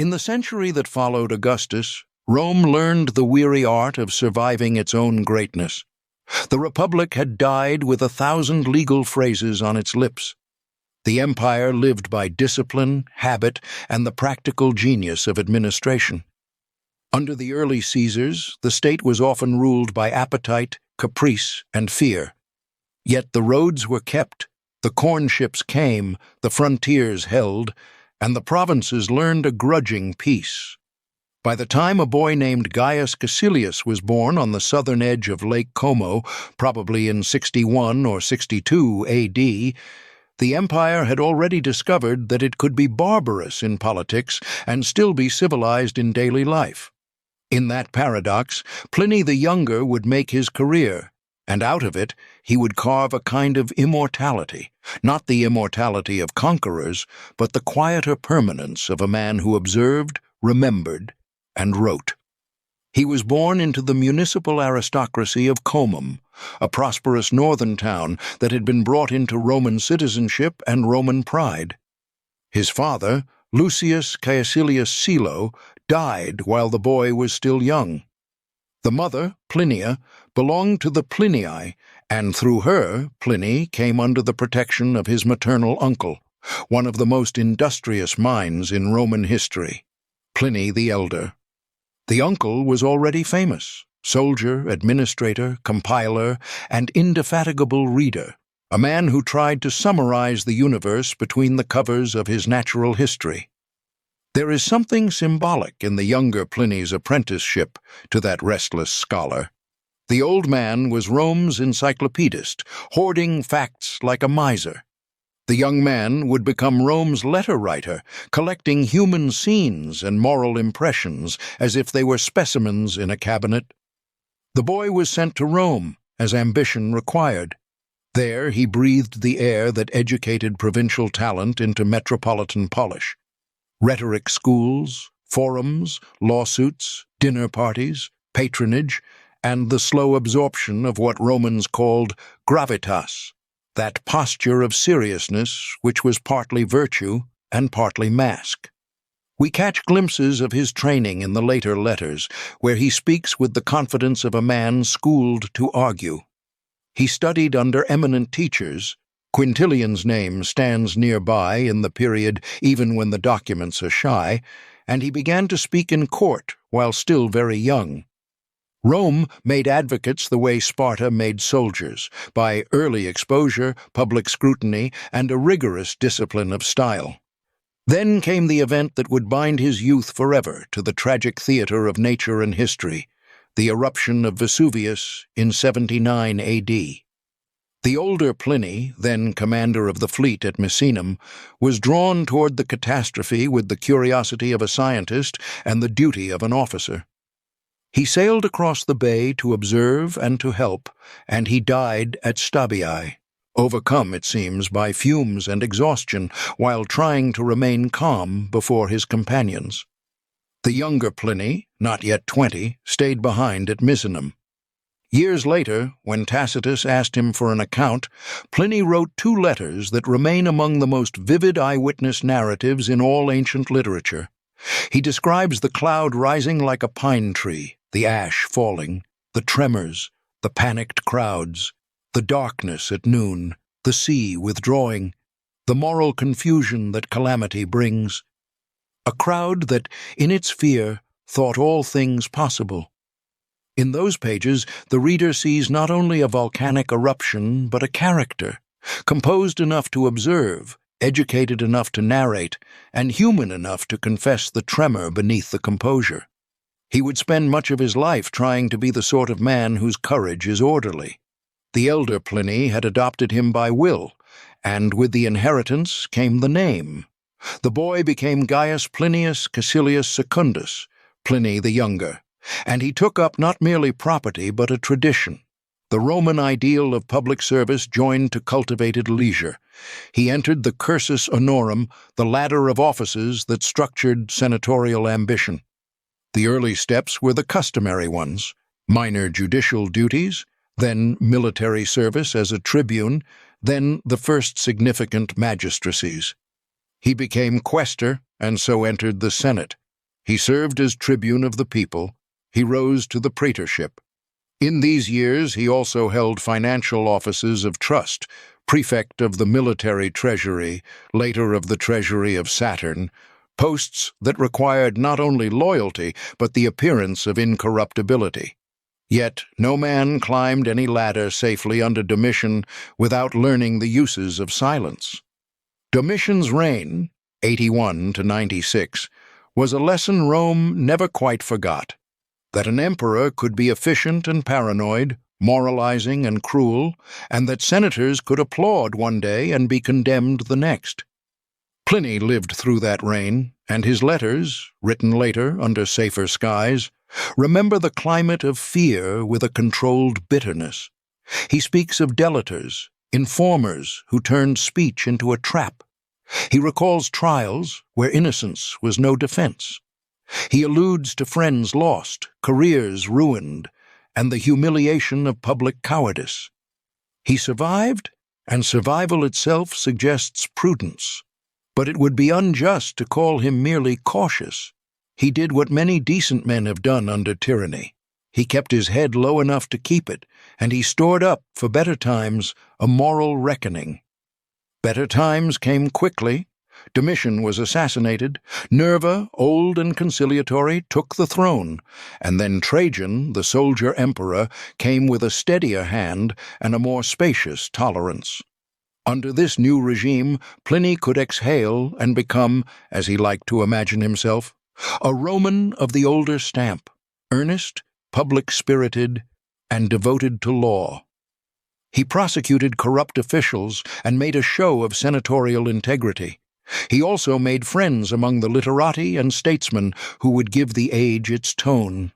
In the century that followed Augustus, Rome learned the weary art of surviving its own greatness. The Republic had died with 1,000 legal phrases on its lips. The empire lived by discipline, habit, and the practical genius of administration. Under the early Caesars, the state was often ruled by appetite, caprice, and fear. Yet the roads were kept, the corn ships came, the frontiers held, and the provinces learned a grudging peace. By the time a boy named Gaius Caecilius was born on the southern edge of Lake Como, probably in 61 or 62 AD, the empire had already discovered that it could be barbarous in politics and still be civilized in daily life. In that paradox, Pliny the Younger would make his career, and out of it he would carve a kind of immortality, not the immortality of conquerors, but the quieter permanence of a man who observed, remembered, and wrote. He was born into the municipal aristocracy of Comum, a prosperous northern town that had been brought into Roman citizenship and Roman pride. His father, Lucius Caecilius Silo, died while the boy was still young. The mother, Plinia, belonged to the Plinii, and through her, Pliny came under the protection of his maternal uncle, one of the most industrious minds in Roman history, Pliny the Elder. The uncle was already famous, soldier, administrator, compiler, and indefatigable reader, a man who tried to summarize the universe between the covers of his natural history. There is something symbolic in the younger Pliny's apprenticeship to that restless scholar. The old man was Rome's encyclopedist, hoarding facts like a miser. The young man would become Rome's letter writer, collecting human scenes and moral impressions as if they were specimens in a cabinet. The boy was sent to Rome, as ambition required. There he breathed the air that educated provincial talent into metropolitan polish. Rhetoric schools, forums, lawsuits, dinner parties, patronage, and the slow absorption of what Romans called gravitas, that posture of seriousness which was partly virtue and partly mask. We catch glimpses of his training in the later letters, where he speaks with the confidence of a man schooled to argue. He studied under eminent teachers. Quintilian's name stands nearby in the period even when the documents are shy, and he began to speak in court while still very young. Rome made advocates the way Sparta made soldiers, by early exposure, public scrutiny, and a rigorous discipline of style. Then came the event that would bind his youth forever to the tragic theater of nature and history, the eruption of Vesuvius in 79 AD. The older Pliny, then commander of the fleet at Misenum, was drawn toward the catastrophe with the curiosity of a scientist and the duty of an officer. He sailed across the bay to observe and to help, and he died at Stabiae, overcome, it seems, by fumes and exhaustion, while trying to remain calm before his companions. The younger Pliny, not yet 20, stayed behind at Misenum. Years later, when Tacitus asked him for an account, Pliny wrote 2 letters that remain among the most vivid eyewitness narratives in all ancient literature. He describes the cloud rising like a pine tree, the ash falling, the tremors, the panicked crowds, the darkness at noon, the sea withdrawing, the moral confusion that calamity brings. A crowd that, in its fear, thought all things possible. In those pages, the reader sees not only a volcanic eruption, but a character, composed enough to observe, educated enough to narrate, and human enough to confess the tremor beneath the composure. He would spend much of his life trying to be the sort of man whose courage is orderly. The elder Pliny had adopted him by will, and with the inheritance came the name. The boy became Gaius Plinius Caecilius Secundus, Pliny the Younger, and he took up not merely property but a tradition. The Roman ideal of public service joined to cultivated leisure. He entered the cursus honorum, the ladder of offices that structured senatorial ambition. The early steps were the customary ones: minor judicial duties, then military service as a tribune, then the first significant magistracies. He became quaestor and so entered the Senate, He served as tribune of the people. He rose to the praetorship. In these years, he also held financial offices of trust, prefect of the military treasury, later of the treasury of Saturn, posts that required not only loyalty, but the appearance of incorruptibility. Yet no man climbed any ladder safely under Domitian without learning the uses of silence. Domitian's reign, 81 to 96, was a lesson Rome never quite forgot. That an emperor could be efficient and paranoid, moralizing and cruel, and that senators could applaud one day and be condemned the next. Pliny lived through that reign, and his letters, written later under safer skies, remember the climate of fear with a controlled bitterness. He speaks of delators, informers who turned speech into a trap. He recalls trials where innocence was no defense. He alludes to friends lost, careers ruined, and the humiliation of public cowardice. He survived, and survival itself suggests prudence. But it would be unjust to call him merely cautious. He did what many decent men have done under tyranny. He kept his head low enough to keep it, and he stored up, for better times, a moral reckoning. Better times came quickly. Domitian was assassinated, Nerva, old and conciliatory, took the throne, and then Trajan, the soldier emperor, came with a steadier hand and a more spacious tolerance. Under this new regime, Pliny could exhale and become, as he liked to imagine himself, a Roman of the older stamp, earnest, public-spirited, and devoted to law. He prosecuted corrupt officials and made a show of senatorial integrity. He also made friends among the literati and statesmen who would give the age its tone.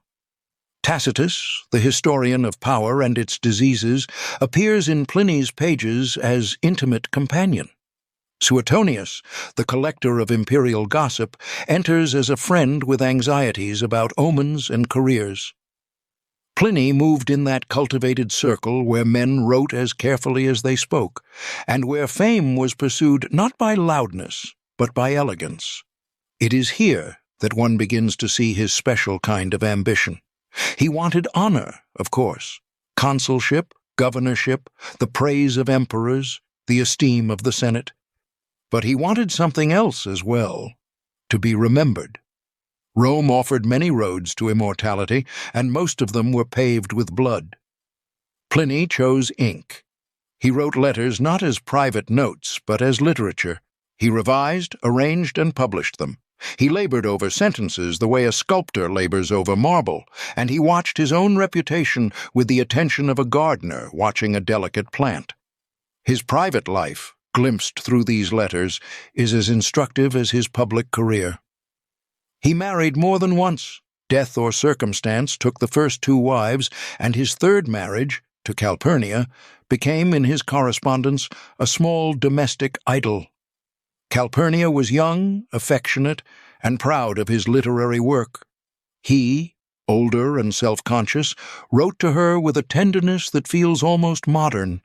Tacitus, the historian of power and its diseases, appears in Pliny's pages as intimate companion. Suetonius, the collector of imperial gossip, enters as a friend with anxieties about omens and careers. Pliny moved in that cultivated circle where men wrote as carefully as they spoke, and where fame was pursued not by loudness, but by elegance. It is here that one begins to see his special kind of ambition. He wanted honor, of course, consulship, governorship, the praise of emperors, the esteem of the Senate. But he wanted something else as well, to be remembered. Rome offered many roads to immortality, and most of them were paved with blood. Pliny chose ink. He wrote letters not as private notes, but as literature. He revised, arranged, and published them. He labored over sentences the way a sculptor labors over marble, and he watched his own reputation with the attention of a gardener watching a delicate plant. His private life, glimpsed through these letters, is as instructive as his public career. He married more than once. Death or circumstance took the first two wives, and his third marriage, to Calpurnia, became in his correspondence a small domestic idyll. Calpurnia was young, affectionate, and proud of his literary work. He, older and self-conscious, wrote to her with a tenderness that feels almost modern.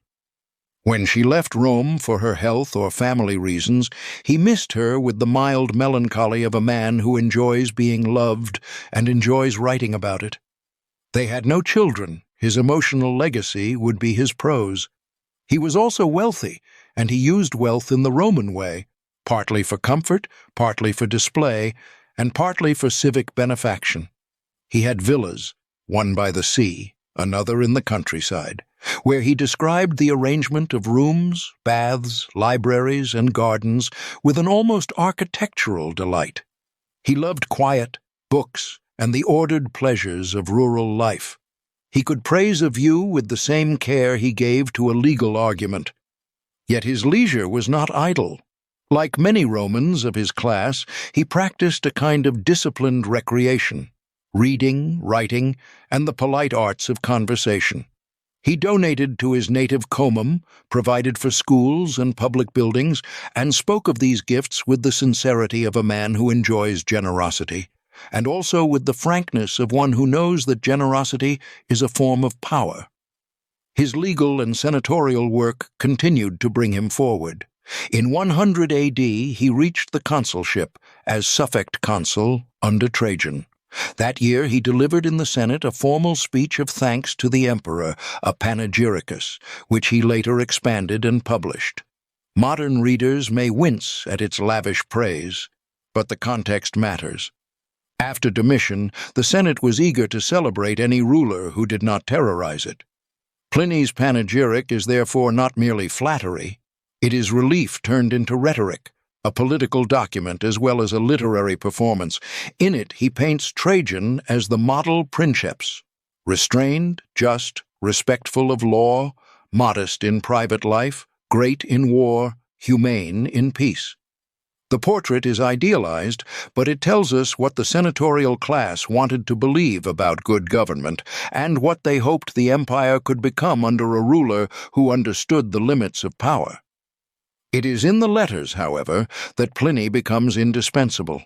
When she left Rome for her health or family reasons, he missed her with the mild melancholy of a man who enjoys being loved and enjoys writing about it. They had no children. His emotional legacy would be his prose. He was also wealthy, and he used wealth in the Roman way, partly for comfort, partly for display, and partly for civic benefaction. He had villas, one by the sea, another in the countryside, where he described the arrangement of rooms, baths, libraries, and gardens with an almost architectural delight. He loved quiet, books, and the ordered pleasures of rural life. He could praise a view with the same care he gave to a legal argument. Yet his leisure was not idle. Like many Romans of his class, he practiced a kind of disciplined recreation, reading, writing, and the polite arts of conversation. He donated to his native Comum, provided for schools and public buildings, and spoke of these gifts with the sincerity of a man who enjoys generosity, and also with the frankness of one who knows that generosity is a form of power. His legal and senatorial work continued to bring him forward. In 100 AD, he reached the consulship as suffect consul under Trajan. That year, he delivered in the Senate a formal speech of thanks to the emperor, a panegyricus, which he later expanded and published. Modern readers may wince at its lavish praise, but the context matters. After Domitian, the Senate was eager to celebrate any ruler who did not terrorize it. Pliny's panegyric is therefore not merely flattery, it is relief turned into rhetoric, a political document as well as a literary performance. In it, he paints Trajan as the model princeps, restrained, just, respectful of law, modest in private life, great in war, humane in peace. The portrait is idealized, but it tells us what the senatorial class wanted to believe about good government and what they hoped the empire could become under a ruler who understood the limits of power. It is in the letters, however, that Pliny becomes indispensable.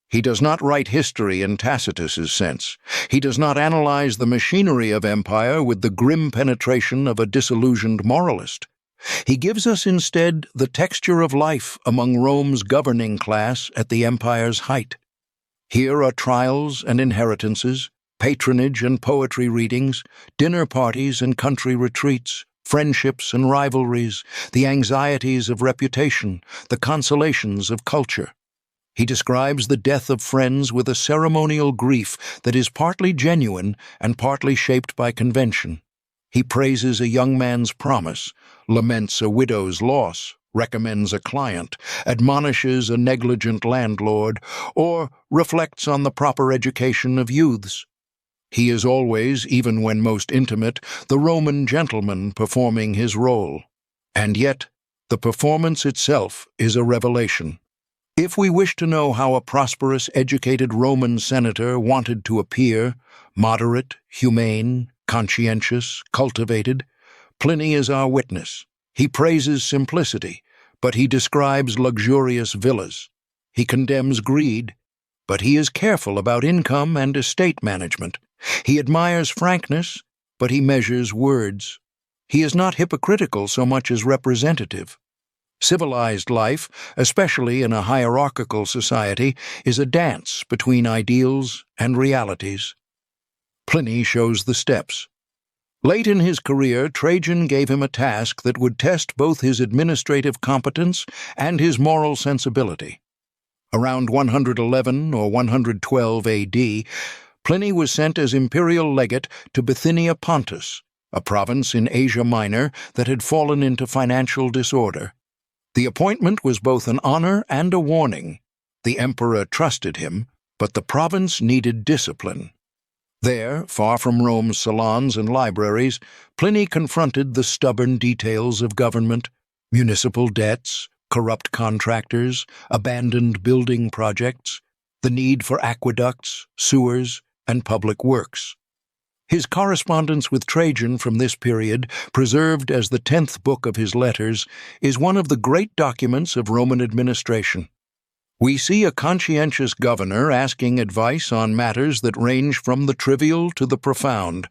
He does not write history in Tacitus's sense. He does not analyze the machinery of empire with the grim penetration of a disillusioned moralist. He gives us instead the texture of life among Rome's governing class at the empire's height. Here are trials and inheritances, patronage and poetry readings, dinner parties and country retreats, friendships and rivalries, the anxieties of reputation, the consolations of culture. He describes the death of friends with a ceremonial grief that is partly genuine and partly shaped by convention. He praises a young man's promise, laments a widow's loss, recommends a client, admonishes a negligent landlord, or reflects on the proper education of youths. He is always, even when most intimate, the Roman gentleman performing his role. And yet, the performance itself is a revelation. If we wish to know how a prosperous, educated Roman senator wanted to appear, moderate, humane, conscientious, cultivated, Pliny is our witness. He praises simplicity, but he describes luxurious villas. He condemns greed, but he is careful about income and estate management. He admires frankness, but he measures words. He is not hypocritical so much as representative. Civilized life, especially in a hierarchical society, is a dance between ideals and realities. Pliny shows the steps. Late in his career, Trajan gave him a task that would test both his administrative competence and his moral sensibility. Around 111 or 112 AD, Pliny was sent as imperial legate to Bithynia Pontus, a province in Asia Minor that had fallen into financial disorder. The appointment was both an honor and a warning. The emperor trusted him, but the province needed discipline. There, far from Rome's salons and libraries, Pliny confronted the stubborn details of government, municipal debts, corrupt contractors, abandoned building projects, the need for aqueducts, sewers, and public works. His correspondence with Trajan from this period, preserved as the 10th book of his letters, is one of the great documents of Roman administration. We see a conscientious governor asking advice on matters that range from the trivial to the profound,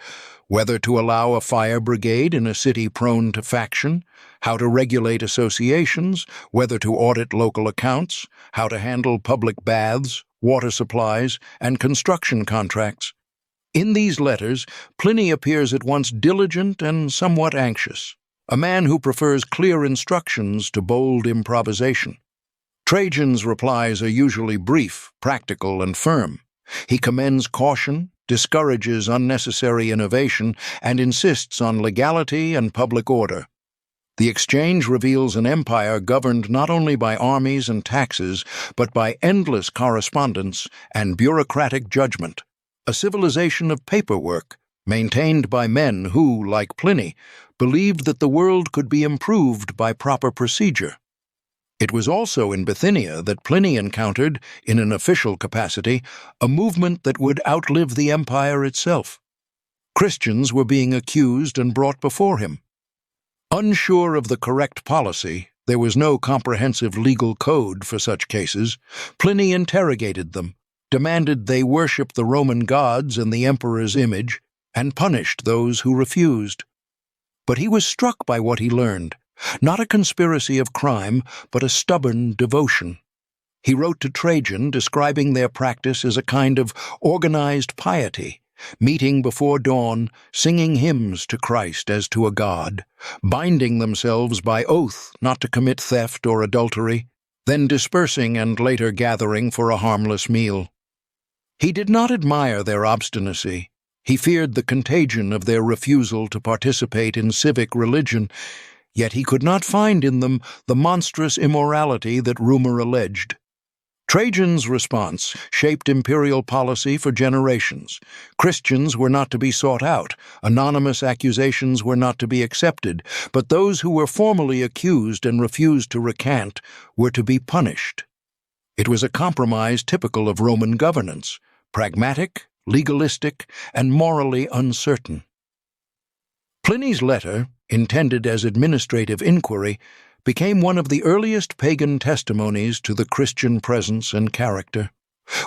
whether to allow a fire brigade in a city prone to faction, how to regulate associations, whether to audit local accounts, how to handle public baths, water supplies, and construction contracts. In these letters, Pliny appears at once diligent and somewhat anxious, a man who prefers clear instructions to bold improvisation. Trajan's replies are usually brief, practical, and firm. He commends caution, discourages unnecessary innovation, and insists on legality and public order. The exchange reveals an empire governed not only by armies and taxes, but by endless correspondence and bureaucratic judgment, a civilization of paperwork, maintained by men who, like Pliny, believed that the world could be improved by proper procedure. It was also in Bithynia that Pliny encountered, in an official capacity, a movement that would outlive the empire itself. Christians were being accused and brought before him. Unsure of the correct policy, there was no comprehensive legal code for such cases. Pliny interrogated them, demanded they worship the Roman gods and the emperor's image, and punished those who refused. But he was struck by what he learned. Not a conspiracy of crime, but a stubborn devotion. He wrote to Trajan describing their practice as a kind of organized piety, meeting before dawn, singing hymns to Christ as to a god, binding themselves by oath not to commit theft or adultery, then dispersing and later gathering for a harmless meal. He did not admire their obstinacy. He feared the contagion of their refusal to participate in civic religion, yet he could not find in them the monstrous immorality that rumor alleged. Trajan's response shaped imperial policy for generations. Christians were not to be sought out, anonymous accusations were not to be accepted, but those who were formally accused and refused to recant were to be punished. It was a compromise typical of Roman governance, pragmatic, legalistic, and morally uncertain. Pliny's letter, intended as administrative inquiry, became one of the earliest pagan testimonies to the Christian presence and character.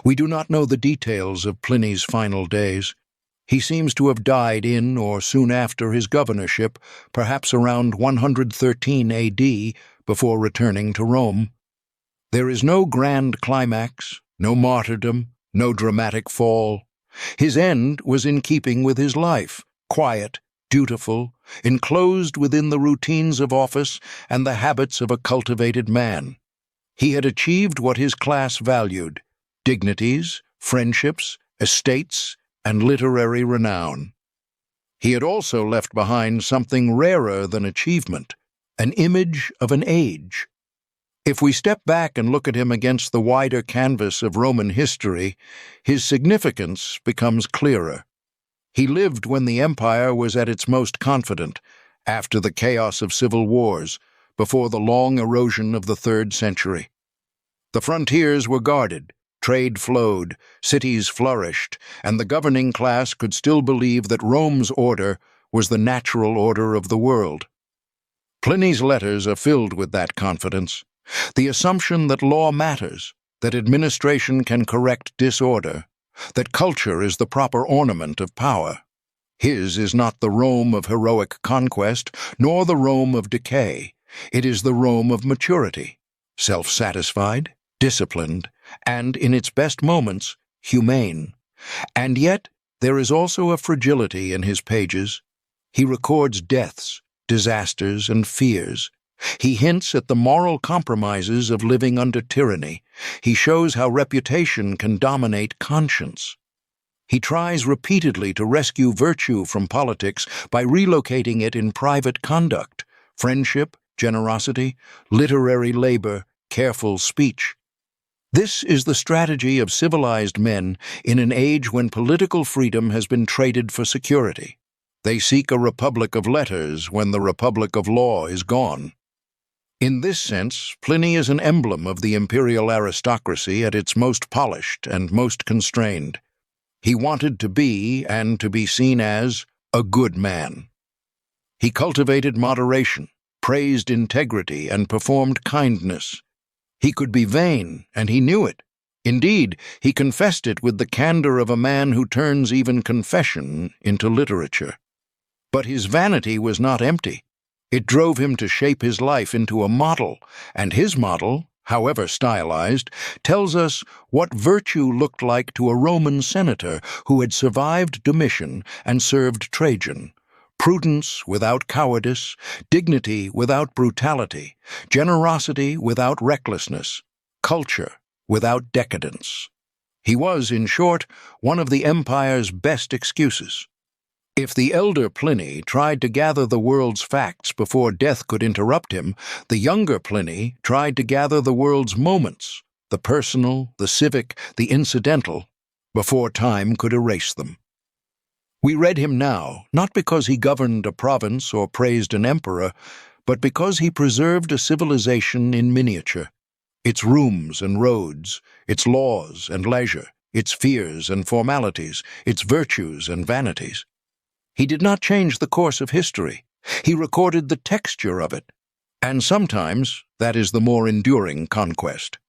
We do not know the details of Pliny's final days. He seems to have died in or soon after his governorship, perhaps around 113 AD, before returning to Rome. There is no grand climax, no martyrdom, no dramatic fall. His end was in keeping with his life, quiet, dutiful, enclosed within the routines of office and the habits of a cultivated man. He had achieved what his class valued: dignities, friendships, estates, and literary renown. He had also left behind something rarer than achievement, an image of an age. If we step back and look at him against the wider canvas of Roman history, his significance becomes clearer. He lived when the empire was at its most confident, after the chaos of civil wars, before the long erosion of the 3rd century. The frontiers were guarded, trade flowed, cities flourished, and the governing class could still believe that Rome's order was the natural order of the world. Pliny's letters are filled with that confidence, the assumption that law matters, that administration can correct disorder, that culture is the proper ornament of power. His is not the Rome of heroic conquest, nor the Rome of decay. It is the Rome of maturity, self-satisfied, disciplined, and, in its best moments, humane. And yet, there is also a fragility in his pages. He records deaths, disasters, and fears. He hints at the moral compromises of living under tyranny. He shows how reputation can dominate conscience. He tries repeatedly to rescue virtue from politics by relocating it in private conduct, friendship, generosity, literary labor, careful speech. This is the strategy of civilized men in an age when political freedom has been traded for security. They seek a republic of letters when the republic of law is gone. In this sense, Pliny is an emblem of the imperial aristocracy at its most polished and most constrained. He wanted to be, and to be seen as, a good man. He cultivated moderation, praised integrity, and performed kindness. He could be vain, and he knew it. Indeed, he confessed it with the candor of a man who turns even confession into literature. But his vanity was not empty. It drove him to shape his life into a model, and his model, however stylized, tells us what virtue looked like to a Roman senator who had survived Domitian and served Trajan. Prudence without cowardice, dignity without brutality, generosity without recklessness, culture without decadence. He was, in short, one of the empire's best excuses. If the elder Pliny tried to gather the world's facts before death could interrupt him, the younger Pliny tried to gather the world's moments, the personal, the civic, the incidental, before time could erase them. We read him now, not because he governed a province or praised an emperor, but because he preserved a civilization in miniature, its rooms and roads, its laws and leisure, its fears and formalities, its virtues and vanities. He did not change the course of history. He recorded the texture of it. And sometimes that is the more enduring conquest.